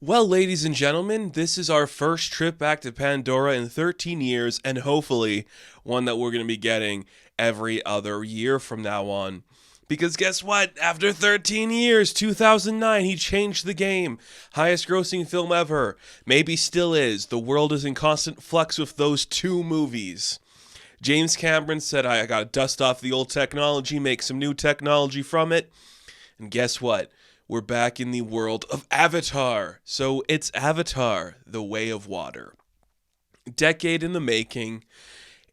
Well, ladies and gentlemen, this is our first trip back to Pandora in 13 years, and hopefully one that we're going to be getting every other year from now on. Because guess what? After 13 years, 2009, he changed the game. Highest grossing film ever. Maybe still is. The world is in constant flux with those two movies. James Cameron said, I gotta dust off the old technology, make some new technology from it. And guess what? We're back in the world of Avatar. So it's Avatar, The Way of Water. Decade in the making,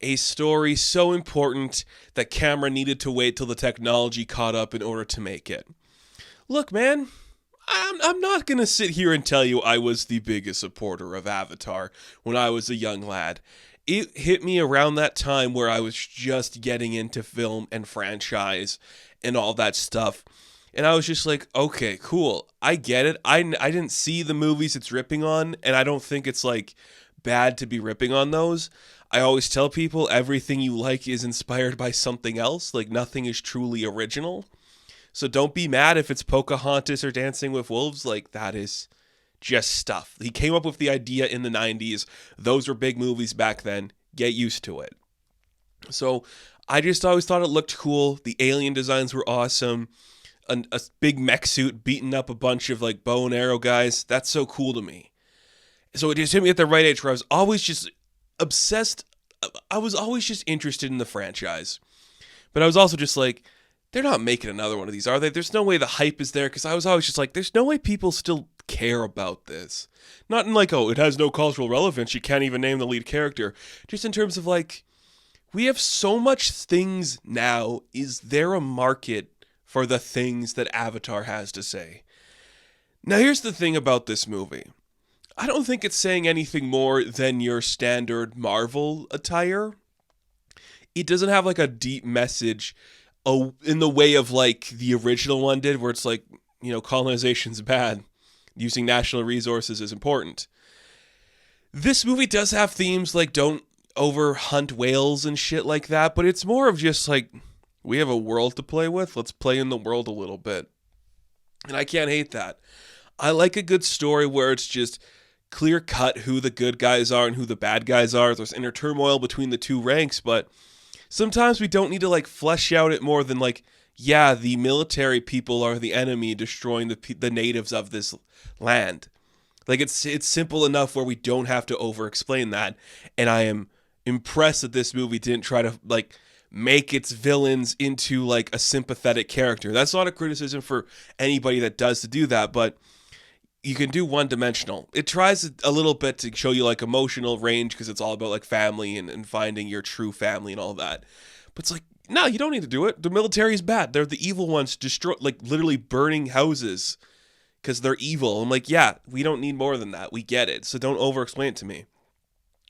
a story so important that Cameron needed to wait till the technology caught up in order to make it. Look, man, I'm not going to sit here and tell you I was the biggest supporter of Avatar when I was a young lad. It hit me around that time where I was just getting into film and franchise and all that stuff. And I was just like, okay, cool. I get it. I didn't see the movies it's ripping on, and I don't think it's like bad to be ripping on those. I always tell people everything you like is inspired by something else. Like nothing is truly original. So don't be mad if it's Pocahontas or Dancing with Wolves. Like that is just stuff. He came up with the idea in the 90s. Those were big movies back then. Get used to it. So I just always thought it looked cool. The alien designs were awesome. A big mech suit beating up a bunch of like bow and arrow guys. That's so cool to me. So it just hit me at the right age where I was always just obsessed. I was always just interested in the franchise. But I was also just like, they're not making another one of these, are they? There's no way the hype is there, because I was always just like, there's no way people still care about this. Not in like, oh, it has no cultural relevance, you can't even name the lead character. Just in terms of like, we have so much things now. Is there a market for the things that Avatar has to say? Now, here's the thing about this movie. I don't think it's saying anything more than your standard Marvel attire. It doesn't have like a deep message in the way of like the original one did, where it's like, colonization's bad. Using national resources is important. This movie does have themes like don't over hunt whales and shit like that, but it's more of just like, we have a world to play with. Let's play in the world a little bit. And I can't hate that. I like a good story where it's just clear cut who the good guys are and who the bad guys are. There's inner turmoil between the two ranks, but sometimes we don't need to like flesh out it more than like, yeah, the military people are the enemy destroying the natives of this land. Like it's simple enough where we don't have to over explain that. And I am impressed that this movie didn't try to like make its villains into like a sympathetic character. That's not a criticism for anybody that does to do that, but you can do one dimensional. It tries a little bit to show you like emotional range because it's all about like family and finding your true family and all that. But it's like, no, you don't need to do it. The military is bad. They're the evil ones, like literally burning houses because they're evil. I'm like, yeah, we don't need more than that. We get it. So don't over explain it to me.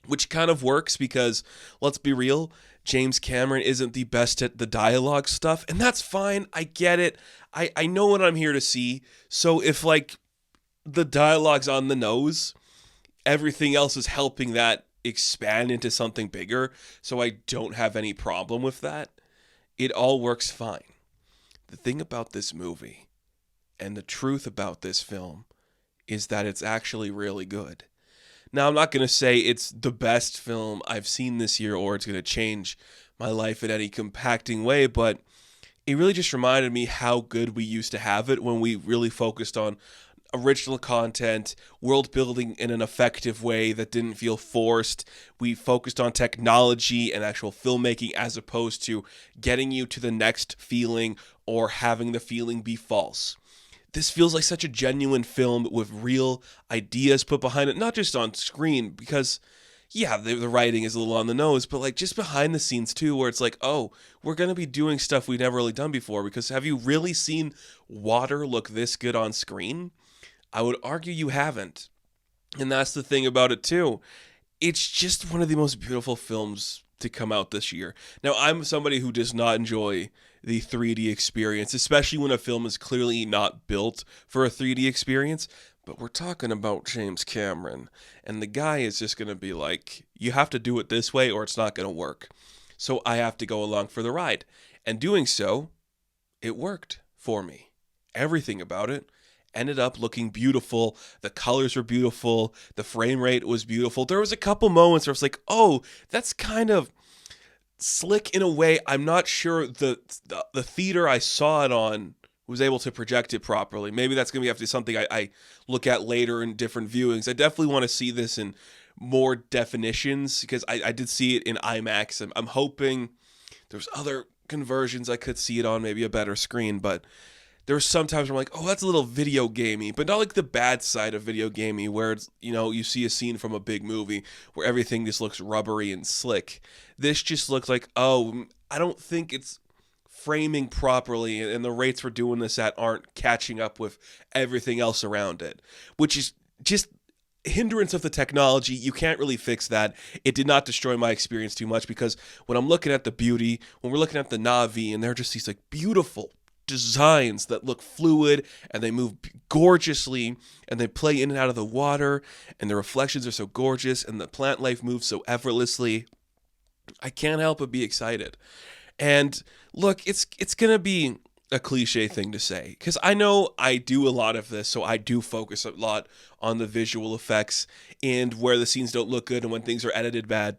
Which kind of works because, let's be real, James Cameron isn't the best at the dialogue stuff, and that's fine. I get it. I know what I'm here to see. So if like the dialogue's on the nose, everything else is helping that expand into something bigger. So I don't have any problem with that. It all works fine. The thing about this movie and the truth about this film is that it's actually really good. Now, I'm not going to say it's the best film I've seen this year or it's going to change my life in any compacting way, but it really just reminded me how good we used to have it when we really focused on original content, world building in an effective way that didn't feel forced. We focused on technology and actual filmmaking as opposed to getting you to the next feeling or having the feeling be false. This feels like such a genuine film with real ideas put behind it, not just on screen, because, yeah, the writing is a little on the nose, but like just behind the scenes too, where it's like, oh, we're going to be doing stuff we've never really done before, because have you really seen water look this good on screen? I would argue you haven't. And that's the thing about it too. It's just one of the most beautiful films to come out this year. Now, I'm somebody who does not enjoy the 3D experience, especially when a film is clearly not built for a 3D experience. But we're talking about James Cameron, and the guy is just going to be like, you have to do it this way or it's not going to work. So I have to go along for the ride. And doing so, it worked for me. Everything about it. ended up looking beautiful. The colors were beautiful. The frame rate was beautiful. There was a couple moments where I was like, oh, that's kind of slick in a way. I'm not sure the theater I saw it on was able to project it properly. Maybe that's going to have to be something I look at later in different viewings. I definitely want to see this in more definitions because I did see it in IMAX. I'm hoping there's other conversions I could see it on, maybe a better screen, but there's sometimes where I'm like, oh, that's a little video gamey, but not like the bad side of video gamey where it's, you see a scene from a big movie where everything just looks rubbery and slick. This just looks like, oh, I don't think it's framing properly, and the rates we're doing this at aren't catching up with everything else around it, which is just hindrance of the technology. You can't really fix that. It did not destroy my experience too much because when I'm looking at the beauty, when we're looking at the Na'vi, and they're just these like beautiful designs that look fluid and they move gorgeously and they play in and out of the water and the reflections are so gorgeous and the plant life moves so effortlessly, I can't help but be excited. And look, it's going to be a cliche thing to say because I know I do a lot of this, so I do focus a lot on the visual effects and where the scenes don't look good and when things are edited bad.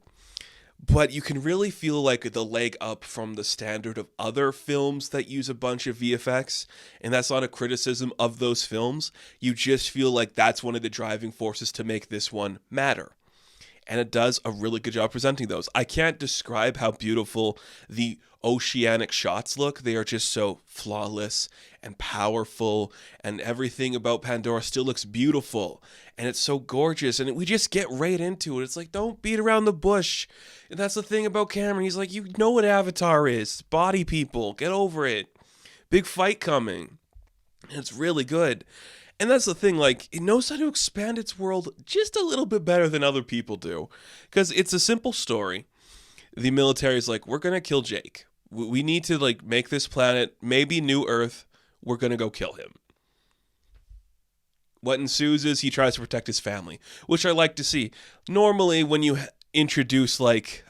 But you can really feel like the leg up from the standard of other films that use a bunch of VFX, and that's not a criticism of those films. You just feel like that's one of the driving forces to make this one matter. And it does a really good job presenting those. I can't describe how beautiful the oceanic shots look. They are just so flawless and powerful, and everything about Pandora still looks beautiful, and it's so gorgeous, and we just get right into it. It's like, don't beat around the bush. And that's the thing about Cameron. He's like, you know what Avatar is. Body people. Get over it. Big fight coming. And it's really good. And that's the thing, like, it knows how to expand its world just a little bit better than other people do. Because it's a simple story. The military is like, we're going to kill Jake. We need to, like, make this planet, maybe New Earth. We're going to go kill him. What ensues is he tries to protect his family, which I like to see. Normally, when you introduce, like,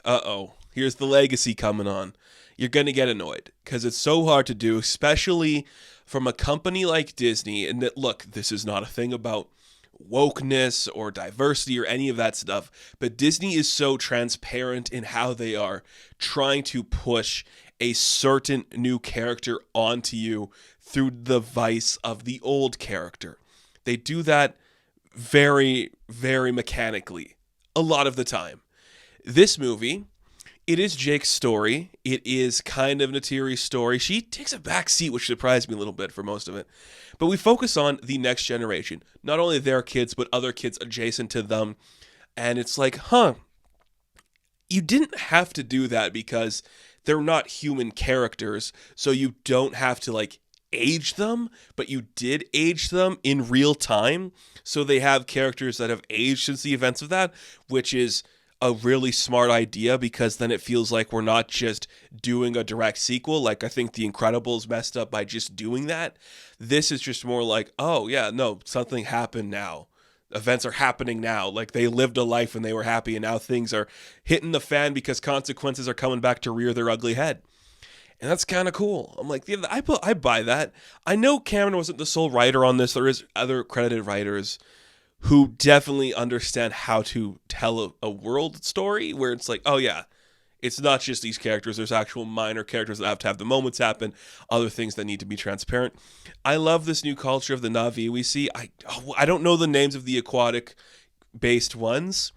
here's the legacy coming on, you're going to get annoyed. Because it's so hard to do, especially from a company like Disney. And that, look, this is not a thing about wokeness or diversity or any of that stuff, but Disney is so transparent in how they are trying to push a certain new character onto you through the vice of the old character. They do that very, very mechanically a lot of the time. This movie, it is Jake's story. It is kind of Natiri's story. She takes a back seat, which surprised me a little bit for most of it. But we focus on the next generation. Not only their kids, but other kids adjacent to them. And it's like, you didn't have to do that because they're not human characters. So you don't have to, like, age them, but you did age them in real time. So they have characters that have aged since the events of that, which is a really smart idea because then it feels like we're not just doing a direct sequel. Like, I think The Incredibles messed up by just doing that. This is just more like, oh yeah, no, something happened now. Events are happening now. Like, they lived a life and they were happy, and now things are hitting the fan because consequences are coming back to rear their ugly head. And that's kind of cool. I'm like, yeah, I buy that. I know Cameron wasn't the sole writer on this. There is other credited writers who definitely understand how to tell a world story where it's like, oh yeah, it's not just these characters. There's actual minor characters that have to have the moments happen, other things that need to be transparent. I love this new culture of the Na'vi we see. I don't know the names of the aquatic-based ones,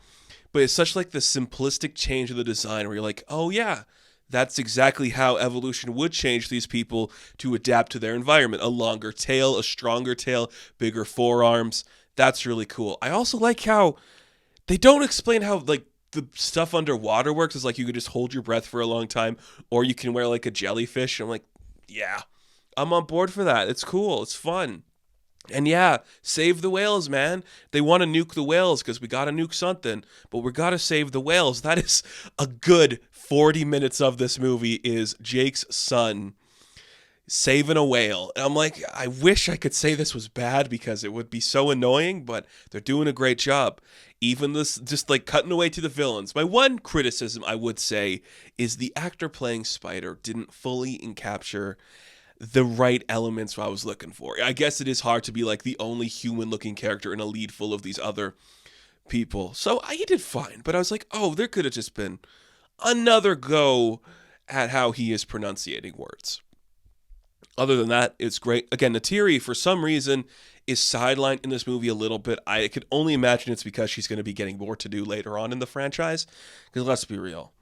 but it's such like the simplistic change of the design where you're like, oh yeah, that's exactly how evolution would change these people to adapt to their environment. A longer tail, a stronger tail, bigger forearms. That's really cool. I also like how they don't explain how, like, the stuff underwater works. Is like you could just hold your breath for a long time, or you can wear like a jellyfish. I'm like, yeah, I'm on board for that. It's cool. It's fun. And yeah, save the whales, man. They want to nuke the whales because we got to nuke something, but we got to save the whales. That is a good 40 minutes of this movie is Jake's son saving a whale. And I'm like, I wish I could say this was bad because it would be so annoying, but they're doing a great job. Even this, just like cutting away to the villains. My one criticism I would say is the actor playing Spider didn't fully capture the right elements I was looking for. I guess it is hard to be like the only human looking character in a lead full of these other people. So he did fine, but I was like, oh, there could have just been another go at how he is pronunciating words. Other than that, it's great. Again, Natiri, for some reason, is sidelined in this movie a little bit. I could only imagine it's because she's going to be getting more to do later on in the franchise. Because let's be real,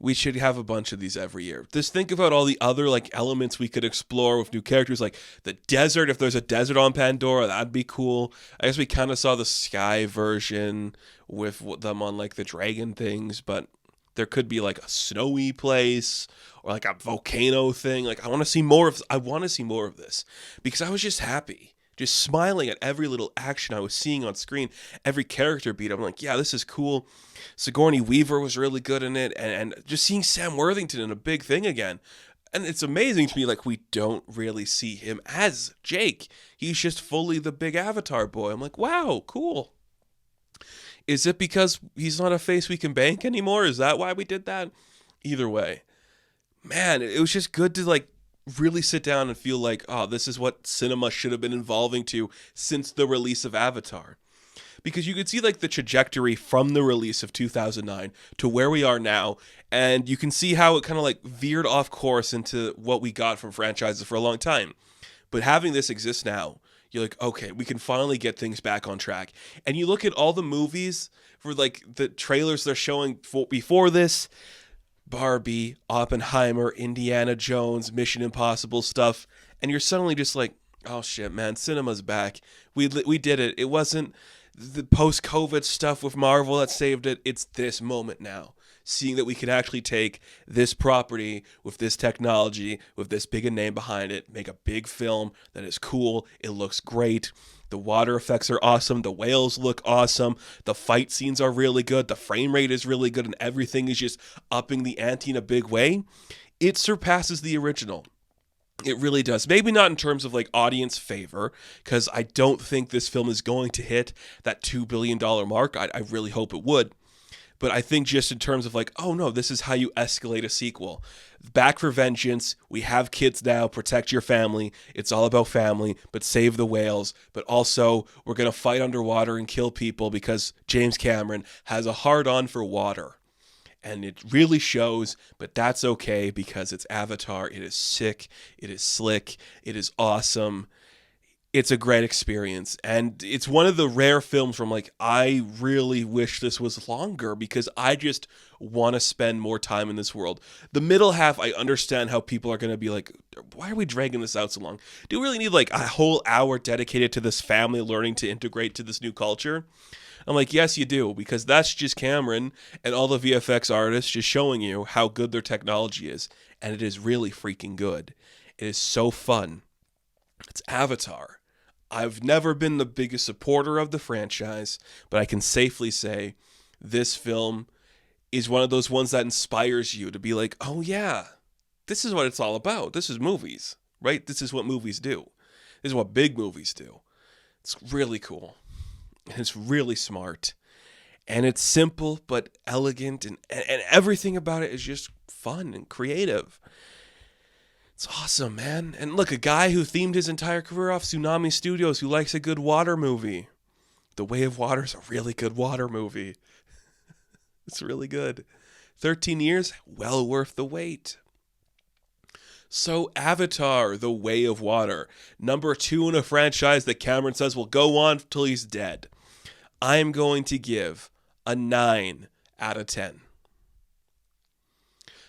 we should have a bunch of these every year. Just think about all the other like elements we could explore with new characters, like the desert. If there's a desert on Pandora, that'd be cool. I guess we kind of saw the sky version with them on like the dragon things, but there could be like a snowy place or like a volcano thing. Like I want to see more of this because I was just happy, just smiling at every little action I was seeing on screen, every character beat. I'm like, yeah, this is cool. Sigourney Weaver was really good in it, and just seeing Sam Worthington in a big thing again. And it's amazing to me, like, we don't really see him as Jake. He's just fully the big Avatar boy. I'm like, wow, cool. Is it because he's not a face we can bank anymore? Is that why we did that? Either way, man, it was just good to, like, really sit down and feel like, oh, this is what cinema should have been evolving to since the release of Avatar. Because you could see like the trajectory from the release of 2009 to where we are now, and you can see how it kind of like veered off course into what we got from franchises for a long time. But having this exist now, you're like, okay, we can finally get things back on track. And you look at all the movies for like the trailers they're showing before this, Barbie, Oppenheimer, Indiana Jones, Mission Impossible stuff, and you're suddenly just like, oh shit, man, cinema's back. We did it. It wasn't the post-COVID stuff with Marvel that saved it. It's this moment now. Seeing that we can actually take this property with this technology, with this big a name behind it, make a big film that is cool. It looks great. The water effects are awesome. The whales look awesome. The fight scenes are really good. The frame rate is really good, and everything is just upping the ante in a big way. It surpasses the original. It really does. Maybe not in terms of like audience favor, because I don't think this film is going to hit that $2 billion mark. I really hope it would. But I think just in terms of like, oh no, this is how you escalate a sequel. Back for vengeance. We have kids now. Protect your family. It's all about family, but save the whales. But also, we're going to fight underwater and kill people because James Cameron has a hard-on for water. And it really shows, but that's okay because it's Avatar. It is sick. It is slick. It is awesome. It's a great experience. And it's one of the rare films where I'm like, I really wish this was longer because I just want to spend more time in this world. The middle half, I understand how people are going to be like, why are we dragging this out so long? Do we really need like a whole hour dedicated to this family learning to integrate to this new culture? I'm like, yes, you do, because that's just Cameron and all the VFX artists just showing you how good their technology is. And it is really freaking good. It is so fun. It's Avatar. I've never been the biggest supporter of the franchise, but I can safely say this film is one of those ones that inspires you to be like, oh yeah, this is what it's all about. This is movies, right? This is what movies do. This is what big movies do. It's really cool. And it's really smart. And it's simple but elegant, and everything about it is just fun and creative. It's awesome, man. And look, a guy who themed his entire career off Tsunami Studios, who likes a good water movie. The Way of Water is a really good water movie. It's really good. 13 years, well worth the wait. So Avatar, The Way of Water, number 2 in a franchise that Cameron says will go on till he's dead. I'm going to give a 9 out of 10.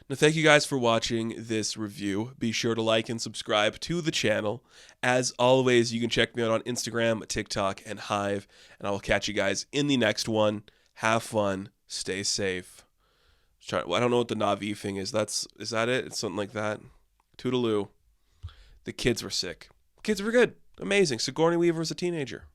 Now, thank you guys for watching this review. Be sure to like and subscribe to the channel. As always, you can check me out on Instagram, TikTok, and Hive. And I will catch you guys in the next one. Have fun. Stay safe. I don't know what the Na'vi thing is. Is that it? It's something like that. Toodaloo. The kids were sick. Kids were good. Amazing. Sigourney Weaver was a teenager.